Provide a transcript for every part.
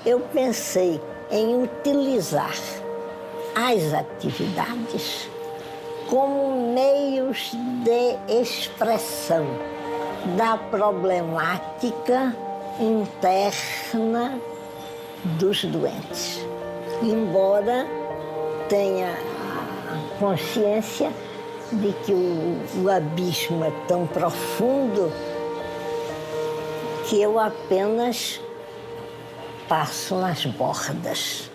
eu pensei em utilizar as atividades como meios de expressão da problemática interna dos doentes. Embora tenha a consciência de que o abismo é tão profundo que eu apenas passo nas bordas.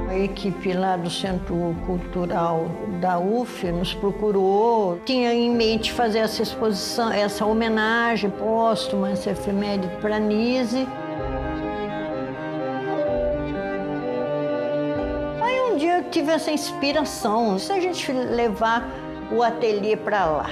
A equipe lá do Centro Cultural da UF nos procurou, tinha em mente fazer essa exposição, essa homenagem póstuma, essa efeméride para Nise. Aí um dia eu tive essa inspiração, se a gente levar o ateliê para lá.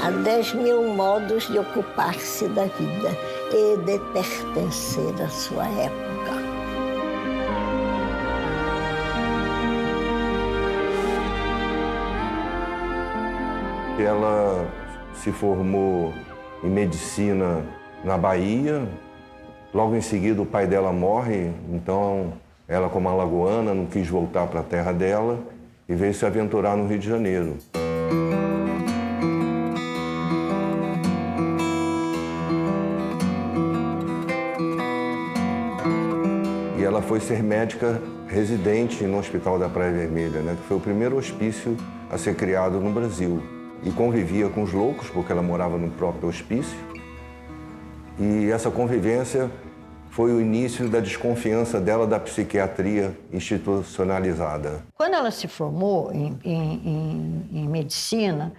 Há 10.000 modos de ocupar-se da vida e de pertencer à sua época. Ela se formou em medicina na Bahia. Logo em seguida, o pai dela morre, então ela, como alagoana, não quis voltar para a terra dela e veio se aventurar no Rio de Janeiro. E ela foi ser médica residente no Hospital da Praia Vermelha, né, que foi o primeiro hospício a ser criado no Brasil. E convivia com os loucos, porque ela morava no próprio hospício. E essa convivência foi o início da desconfiança dela da psiquiatria institucionalizada. Quando ela se formou em medicina,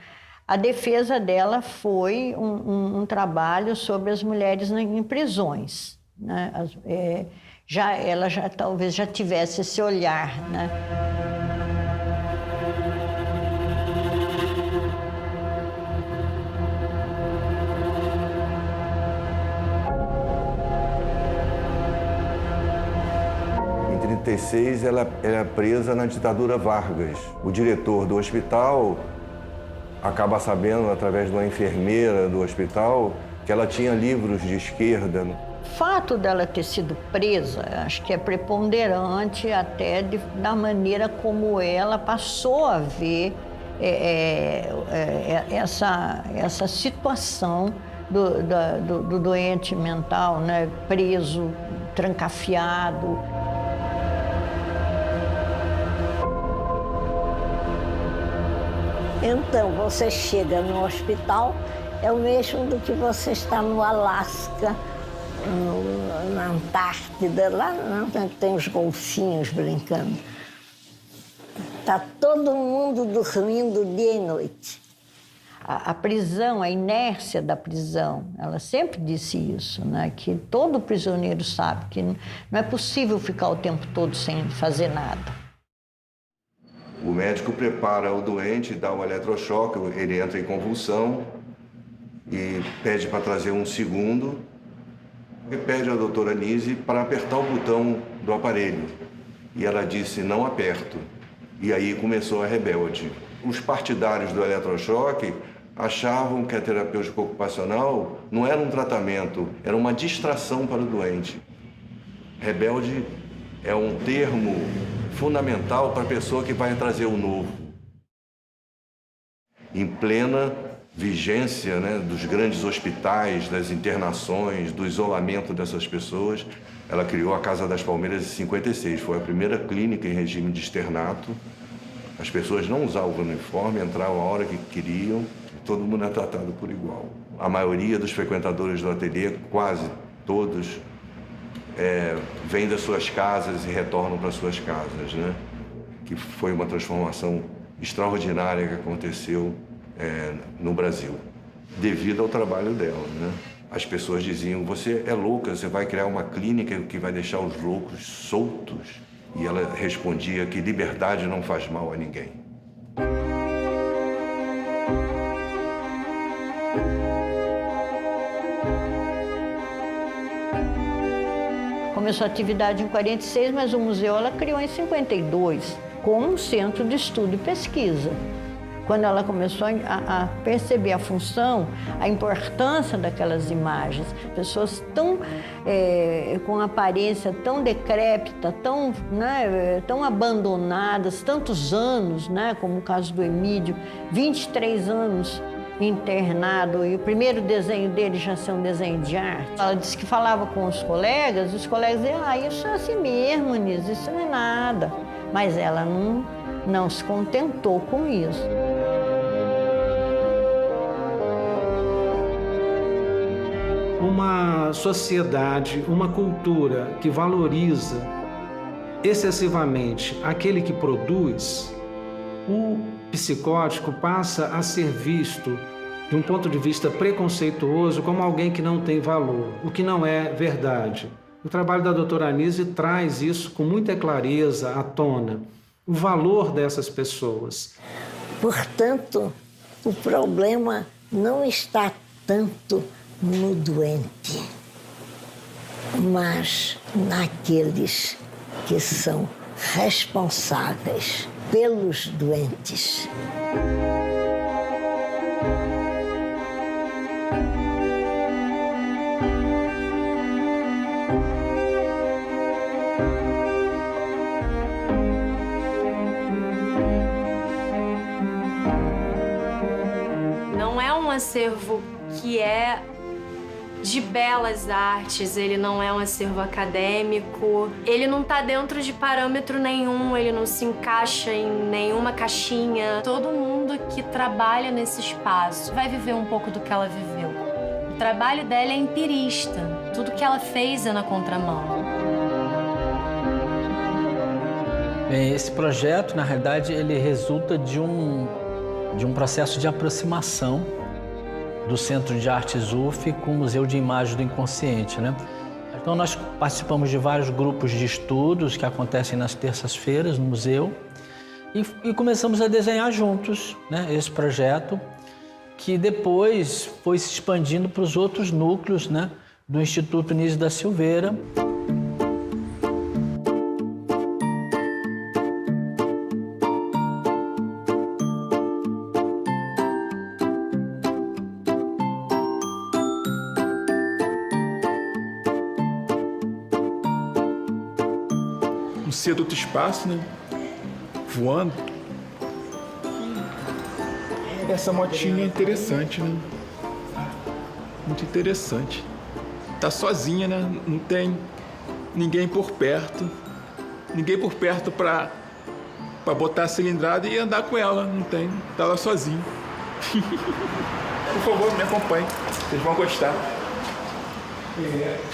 a defesa dela foi um trabalho sobre as mulheres em prisões, né? Ela talvez já tivesse esse olhar, né? Em 1936, ela é presa na ditadura Vargas. O diretor do hospital acaba sabendo, através de uma enfermeira do hospital, que ela tinha livros de esquerda. O fato dela ter sido presa, acho que é preponderante até da maneira como ela passou a ver essa situação do doente mental, né, preso, trancafiado. Então, você chega no hospital, é o mesmo do que você está no Alasca, na Antártida, lá tem os golfinhos brincando. Está todo mundo dormindo dia e noite. A prisão, a inércia da prisão, ela sempre disse isso, né? Que todo prisioneiro sabe que não é possível ficar o tempo todo sem fazer nada. O médico prepara o doente, dá um eletrochoque, ele entra em convulsão e pede para trazer um segundo. E pede à doutora Nise para apertar o botão do aparelho. E ela disse, não aperto. E aí começou a rebelde. Os partidários do eletrochoque achavam que a terapêutica ocupacional não era um tratamento, era uma distração para o doente. Rebelde é um termo fundamental para a pessoa que vai trazer o novo. Em plena vigência, né, dos grandes hospitais, das internações, do isolamento dessas pessoas, ela criou a Casa das Palmeiras em 56. Foi a primeira clínica em regime de externato. As pessoas não usavam o uniforme, entravam a hora que queriam, e todo mundo é tratado por igual. A maioria dos frequentadores do ateliê, quase todos, vêm das suas casas e retornam para suas casas, né? Que foi uma transformação extraordinária que aconteceu no Brasil, devido ao trabalho dela, né? As pessoas diziam, você é louca, você vai criar uma clínica que vai deixar os loucos soltos? E ela respondia que liberdade não faz mal a ninguém. Começou a atividade em 46, mas o museu ela criou em 52, como um centro de estudo e pesquisa. Quando ela começou a perceber a função, a importância daquelas imagens, pessoas tão com aparência tão decrépita, tão abandonadas, tantos anos, né, como o caso do Emílio, 23 anos internado, e o primeiro desenho dele já ser um desenho de arte. Ela disse que falava com os colegas diziam, isso é assim mesmo, Nise, isso não é nada. Mas ela não se contentou com isso. Uma sociedade, uma cultura que valoriza excessivamente aquele que produz, o psicótico passa a ser visto, de um ponto de vista preconceituoso, como alguém que não tem valor, o que não é verdade. O trabalho da doutora Anísia traz isso com muita clareza à tona, o valor dessas pessoas. Portanto, o problema não está tanto no doente, mas naqueles que são responsáveis pelos doentes. Não é um acervo que é de belas artes, ele não é um acervo acadêmico, ele não está dentro de parâmetro nenhum, ele não se encaixa em nenhuma caixinha. Todo mundo que trabalha nesse espaço vai viver um pouco do que ela viveu. O trabalho dela é empirista, tudo que ela fez é na contramão. Bem, esse projeto, na realidade, ele resulta de um processo de aproximação do Centro de Artes UF com o Museu de Imagens do Inconsciente, né? Então, nós participamos de vários grupos de estudos que acontecem nas terças-feiras no museu e começamos a desenhar juntos, né, esse projeto, que depois foi se expandindo para os outros núcleos, né, do Instituto Nise da Silveira. Ser do outro espaço, né? Voando. Essa motinha é interessante, né? Muito interessante. Tá sozinha, né? Não tem ninguém por perto. Ninguém por perto pra botar a cilindrada e andar com ela. Não tem. Tá lá sozinha. Por favor, me acompanhe. Vocês vão gostar.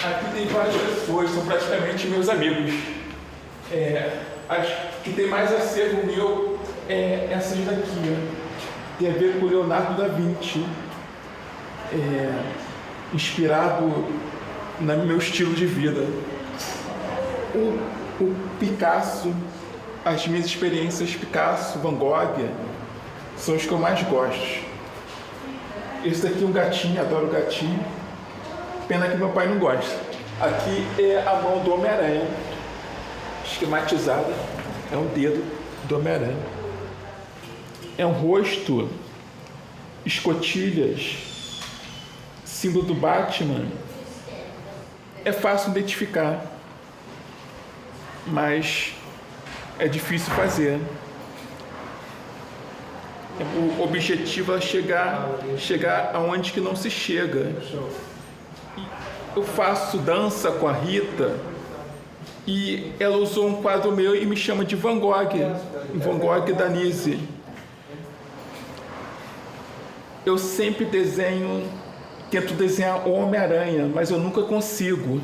Aqui tem várias pessoas, são praticamente meus amigos. Acho que tem mais acervo meu essas daqui, ó. Tem a ver com o Leonardo da Vinci, inspirado no meu estilo de vida. O Picasso, as minhas experiências Picasso, Van Gogh, são os que eu mais gosto. Esse daqui é um gatinho, adoro gatinho. Pena que meu pai não gosta. Aqui é a mão do Homem-Aranha. Esquematizada, é um dedo do Homem-Aranha. É um rosto, escotilhas, símbolo do Batman. É fácil identificar, mas é difícil fazer. O objetivo é chegar aonde que não se chega. Eu faço dança com a Rita e ela usou um quadro meu e me chama de Van Gogh da Nise. Eu sempre tento desenhar o Homem-Aranha, mas eu nunca consigo.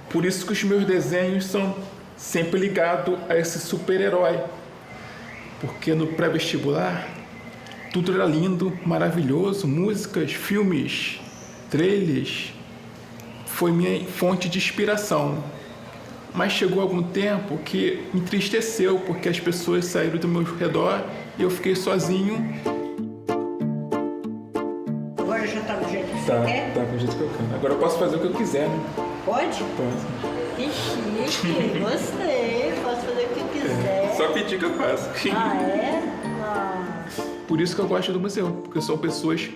Por isso que os meus desenhos são sempre ligados a esse super-herói. Porque no pré-vestibular, tudo era lindo, maravilhoso, músicas, filmes, trailers. Foi minha fonte de inspiração. Mas chegou algum tempo que me entristeceu, porque as pessoas saíram do meu redor e eu fiquei sozinho. Agora já tá do jeito que Tá, você quer? tá do jeito que eu quero. Agora eu posso fazer o que eu quiser, né? Pode? Posso. Que chique, gostei. Posso fazer o que eu quiser. Só pedir que eu faço. Ah, é? Ah. Por isso que eu gosto do museu, porque são pessoas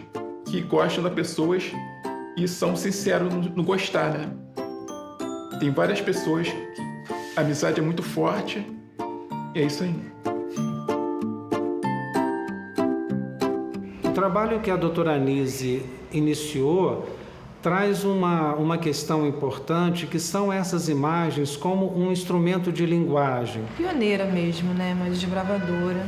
que gostam das pessoas e são sinceros no gostar, né? Tem várias pessoas que a amizade é muito forte e é isso aí. O trabalho que a doutora Anise iniciou traz uma questão importante, que são essas imagens como um instrumento de linguagem. Pioneira mesmo, né? Uma desbravadora,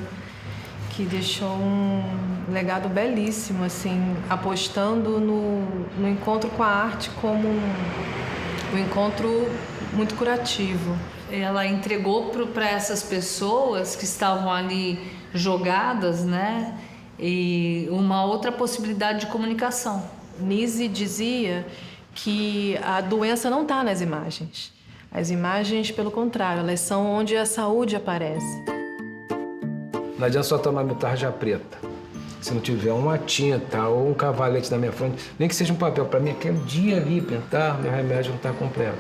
que deixou um legado belíssimo, assim, apostando no encontro com a arte como um encontro muito curativo. Ela entregou para essas pessoas que estavam ali jogadas, né? E uma outra possibilidade de comunicação. Nise dizia que a doença não está nas imagens. As imagens, pelo contrário, elas são onde a saúde aparece. Não adianta só tomar meu tarja preta. Se não tiver uma tinta ou um cavalete na minha frente, nem que seja um papel, para mim aquele dia ali pintar, meu remédio não está completo.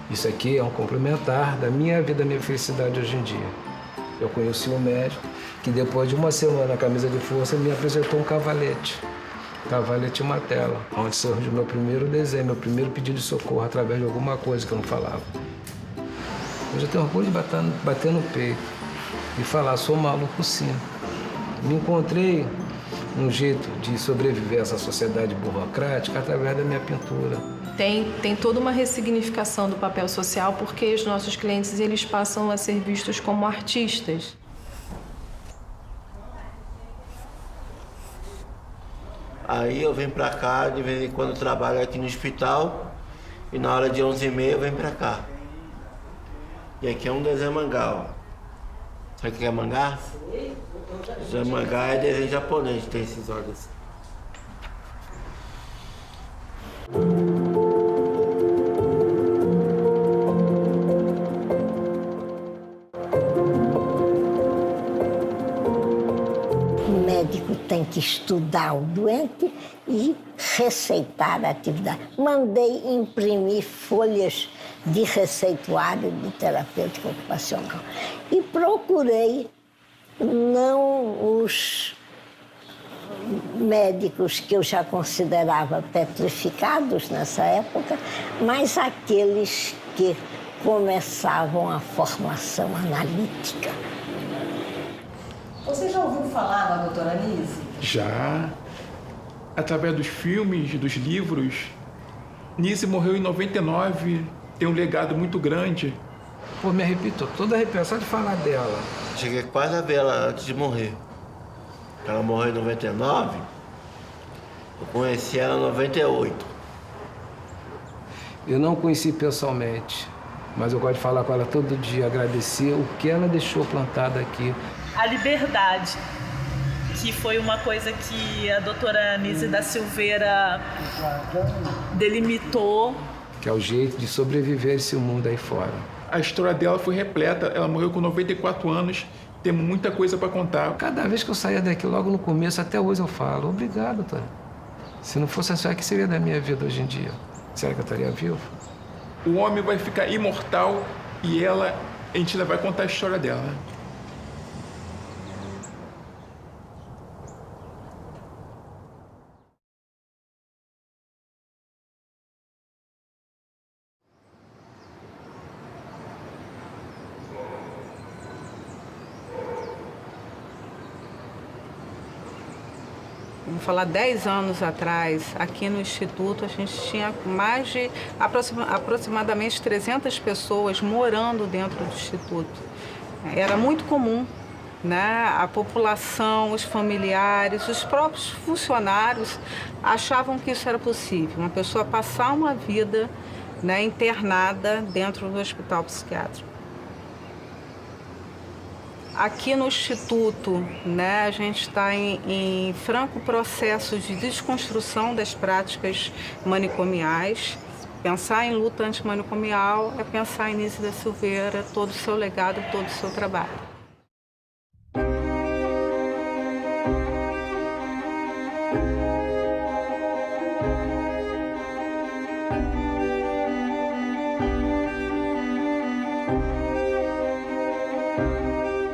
Isso aqui é um complementar da minha vida, da minha felicidade hoje em dia. Eu conheci um médico que depois de uma semana na camisa de força me apresentou um cavalete. Cavalete e uma tela, onde surgiu meu primeiro desenho, meu primeiro pedido de socorro através de alguma coisa que eu não falava. Hoje eu tenho orgulho de bater no peito e falar, sou maluco sim. Me encontrei um jeito de sobreviver a essa sociedade burocrática através da minha pintura. Tem toda uma ressignificação do papel social, porque os nossos clientes eles passam a ser vistos como artistas. Aí eu venho pra cá, de vez em quando eu trabalho aqui no hospital e na hora de 11h30 eu venho pra cá. E aqui é um desenho mangá, ó. Sabe o que é mangá? Desenho mangá é desenho japonês, tem esses olhos. O médico tem que estudar o doente e receitar a atividade. Mandei imprimir folhas de receituário de terapêutica ocupacional e procurei não os médicos que eu já considerava petrificados nessa época, mas aqueles que começavam a formação analítica. Você já ouviu falar da doutora Anise? Já. Através dos filmes, dos livros. Nise morreu em 99, tem um legado muito grande. Pô, me arrepio, tô todo arrepiado só de falar dela. Cheguei quase a ver ela antes de morrer. Ela morreu em 99, eu conheci ela em 98. Eu não conheci pessoalmente, mas eu gosto de falar com ela todo dia, agradecer o que ela deixou plantado aqui. A liberdade, que foi uma coisa que a doutora Anise da Silveira delimitou. Que é o jeito de sobreviver esse mundo aí fora. A história dela foi repleta, ela morreu com 94 anos, tem muita coisa para contar. Cada vez que eu saía daqui, logo no começo, até hoje eu falo, obrigado, doutora. Se não fosse a senhora, o que seria da minha vida hoje em dia? Será que eu estaria vivo? O homem vai ficar imortal e ela, a gente ainda vai contar a história dela. vamos falar 10 anos atrás, aqui no Instituto, a gente tinha mais de aproximadamente 300 pessoas morando dentro do Instituto. Era muito comum, né? A população, os familiares, os próprios funcionários achavam que isso era possível, uma pessoa passar uma vida, né, internada dentro do hospital psiquiátrico. Aqui no Instituto, né, a gente está em franco processo de desconstrução das práticas manicomiais. Pensar em luta antimanicomial é pensar em Nise da Silveira, todo o seu legado, todo o seu trabalho.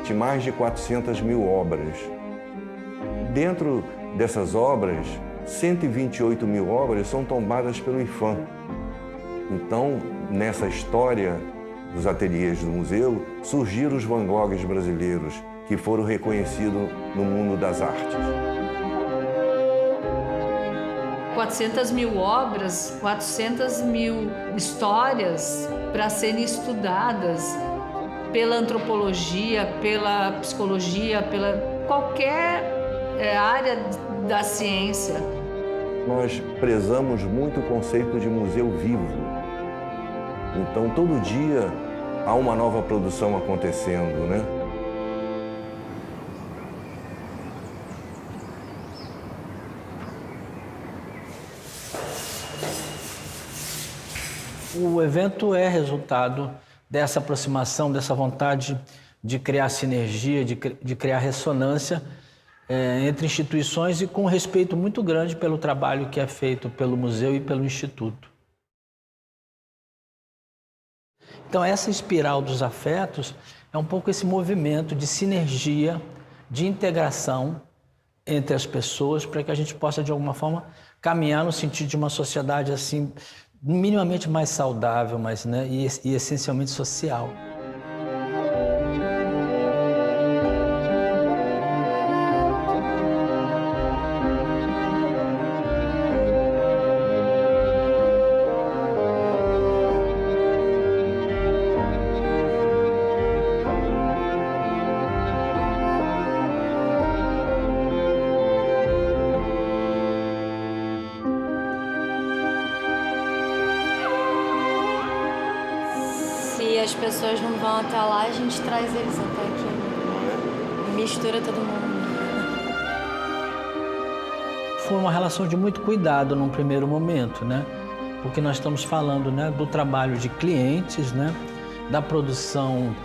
De mais de 400 mil obras. Dentro dessas obras, 128 mil obras são tombadas pelo IPHAN. Então, nessa história dos ateliês do museu, surgiram os Van Goghs brasileiros, que foram reconhecidos no mundo das artes. 400 mil obras, 400 mil histórias para serem estudadas pela antropologia, pela psicologia, pela qualquer área da ciência. Nós prezamos muito o conceito de museu vivo. Então, todo dia há uma nova produção acontecendo, né? O evento é resultado dessa aproximação, dessa vontade de criar sinergia, de criar ressonância entre instituições e com respeito muito grande pelo trabalho que é feito pelo museu e pelo Instituto. Então, essa espiral dos afetos é um pouco esse movimento de sinergia, de integração entre as pessoas para que a gente possa, de alguma forma, caminhar no sentido de uma sociedade assim, minimamente mais saudável, mas, né, e essencialmente social. As pessoas não vão até lá, a gente traz eles até aqui. Mistura todo mundo. Foi uma relação de muito cuidado num primeiro momento, né? Porque nós estamos falando, né, do trabalho de clientes, né, da produção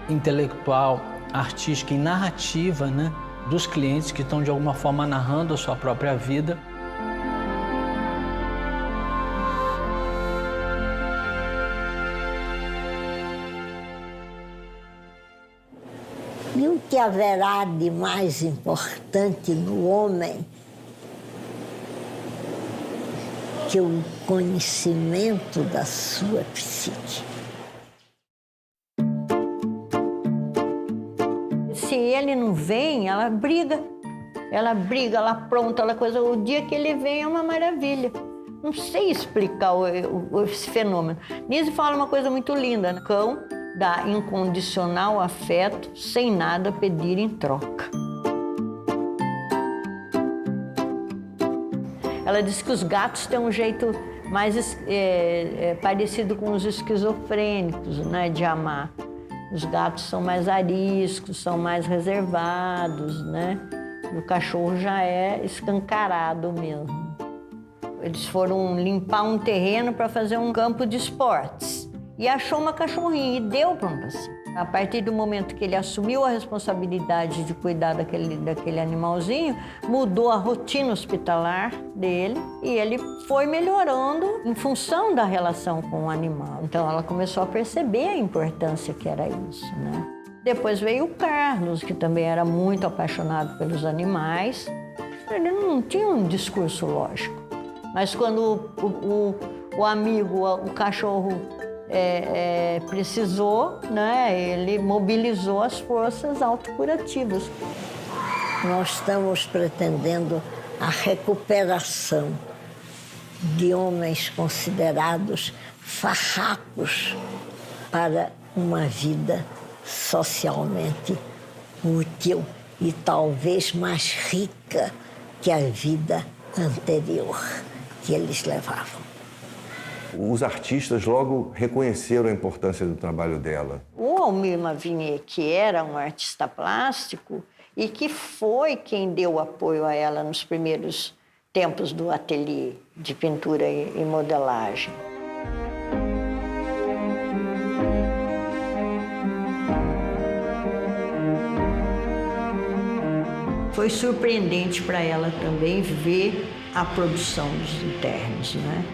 intelectual, artística e narrativa, né, dos clientes que estão de alguma forma narrando a sua própria vida. E o que haverá de mais importante no homem que o conhecimento da sua psique? Se ele não vem, ela briga, ela apronta, ela coisa. O dia que ele vem é uma maravilha. Não sei explicar esse fenômeno. Nise fala uma coisa muito linda, né? Cão dá incondicional afeto, sem nada pedir em troca. Ela diz que os gatos têm um jeito mais parecido com os esquizofrênicos, né, de amar. Os gatos são mais ariscos, são mais reservados, né? E o cachorro já é escancarado mesmo. Eles foram limpar um terreno para fazer um campo de esportes. E achou uma cachorrinha e deu para um paciente. A partir do momento que ele assumiu a responsabilidade de cuidar daquele animalzinho, mudou a rotina hospitalar dele e ele foi melhorando em função da relação com o animal. Então ela começou a perceber a importância que era isso, né? Depois veio o Carlos, que também era muito apaixonado pelos animais. Ele não tinha um discurso lógico. Mas quando o amigo, o cachorro, precisou, né? Ele mobilizou as forças autocurativas. Nós estamos pretendendo a recuperação de homens considerados farrapos para uma vida socialmente útil e talvez mais rica que a vida anterior que eles levavam. Os artistas logo reconheceram a importância do trabalho dela. O Almir Mavinier, que era um artista plástico e que foi quem deu apoio a ela nos primeiros tempos do ateliê de pintura e modelagem. Foi surpreendente para ela também ver a produção dos internos, né?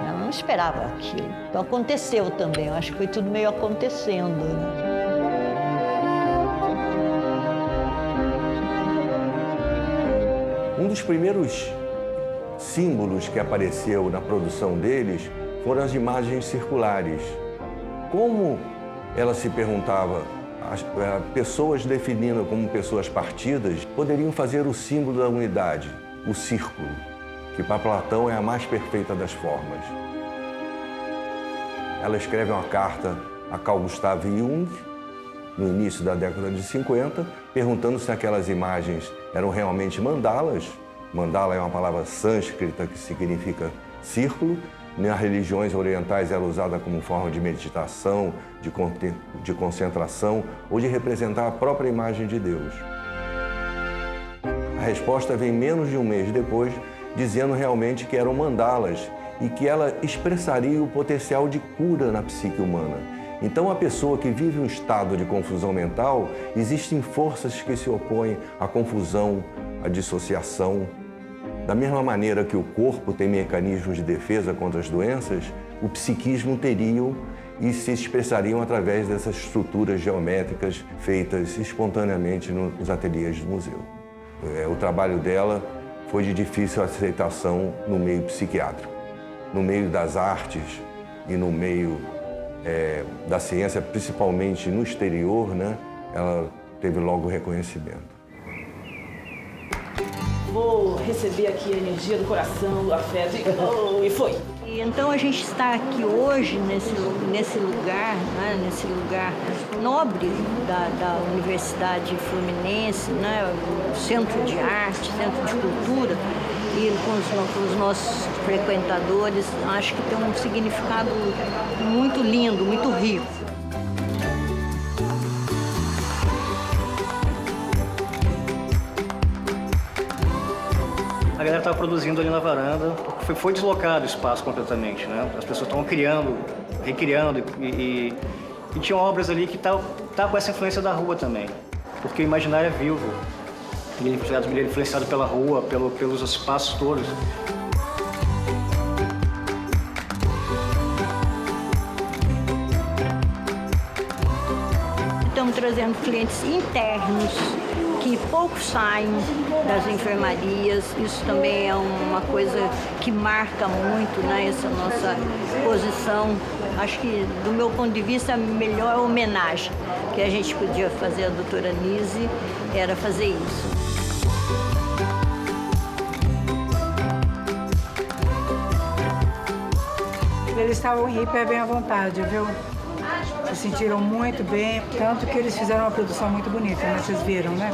Ela não esperava aquilo. Então aconteceu também, eu acho que foi tudo meio acontecendo, né? Um dos primeiros símbolos que apareceu na produção deles foram as imagens circulares. Como ela se perguntava, as pessoas definidas como pessoas partidas poderiam fazer o símbolo da unidade, o círculo, que para Platão é a mais perfeita das formas. Ela escreve uma carta a Carl Gustav Jung, no início da década de 50, perguntando se aquelas imagens eram realmente mandalas. Mandala é uma palavra sânscrita que significa círculo. Nas religiões orientais era usada como forma de meditação, de concentração ou de representar a própria imagem de Deus. A resposta vem menos de um mês depois, dizendo realmente que eram mandalas e que ela expressaria o potencial de cura na psique humana. Então, a pessoa que vive um estado de confusão mental, existem forças que se opõem à confusão, à dissociação. Da mesma maneira que o corpo tem mecanismos de defesa contra as doenças, o psiquismo teria e se expressariam através dessas estruturas geométricas feitas espontaneamente nos ateliês do museu. O trabalho dela foi de difícil aceitação no meio psiquiátrico. No meio das artes e no meio da ciência, principalmente no exterior, né, ela teve logo reconhecimento. Vou receber aqui a energia do coração, do afeto, e foi. E então a gente está aqui hoje nesse lugar, né, nesse lugar nobre da Universidade Fluminense, né, o Centro de Arte, Centro de Cultura, e com os nossos frequentadores, acho que tem um significado muito lindo, muito rico. A galera estava produzindo ali na varanda, foi deslocado o espaço completamente, né? As pessoas estavam criando, recriando e tinham obras ali que tá com essa influência da rua também, porque o imaginário é vivo, ele é influenciado pela rua, pelos espaços todos. Estamos trazendo clientes internos, que pouco saem das enfermarias. Isso também é uma coisa que marca muito, né, essa nossa posição. Acho que, do meu ponto de vista, a melhor homenagem que a gente podia fazer à doutora Nise era fazer isso. Eles estavam hiper bem à vontade, viu? Se sentiram muito bem, tanto que eles fizeram uma produção muito bonita, né? Vocês viram, né?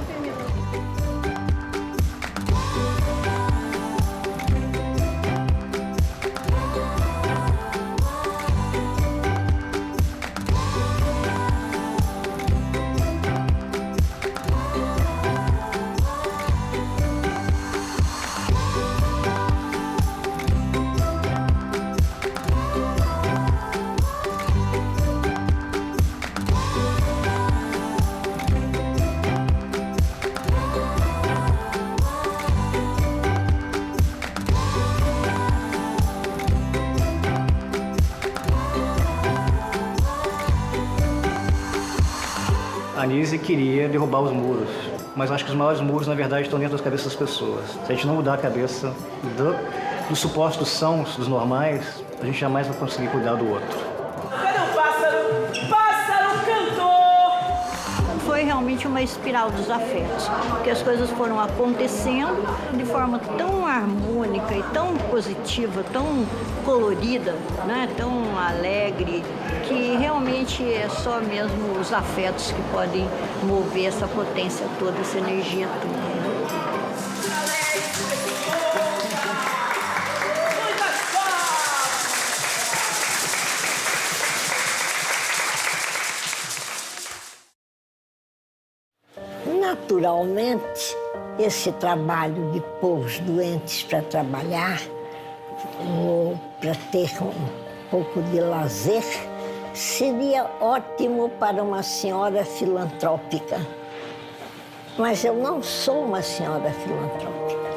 A Nise queria derrubar os muros, mas acho que os maiores muros, na verdade, estão dentro das cabeças das pessoas. Se a gente não mudar a cabeça do suporte dos sons, dos normais, a gente jamais vai conseguir cuidar do outro. Cadê o pássaro? Pássaro cantor! uma espiral dos afetos, porque as coisas foram acontecendo de forma tão harmônica e tão positiva, tão colorida, né? Tão alegre, que realmente é só mesmo os afetos que podem mover essa potência toda, essa energia toda. Naturalmente, esse trabalho de pôr os doentes para trabalhar, ou para ter um pouco de lazer, seria ótimo para uma senhora filantrópica. Mas eu não sou uma senhora filantrópica,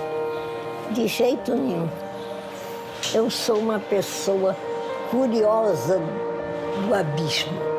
de jeito nenhum. Eu sou uma pessoa curiosa do abismo.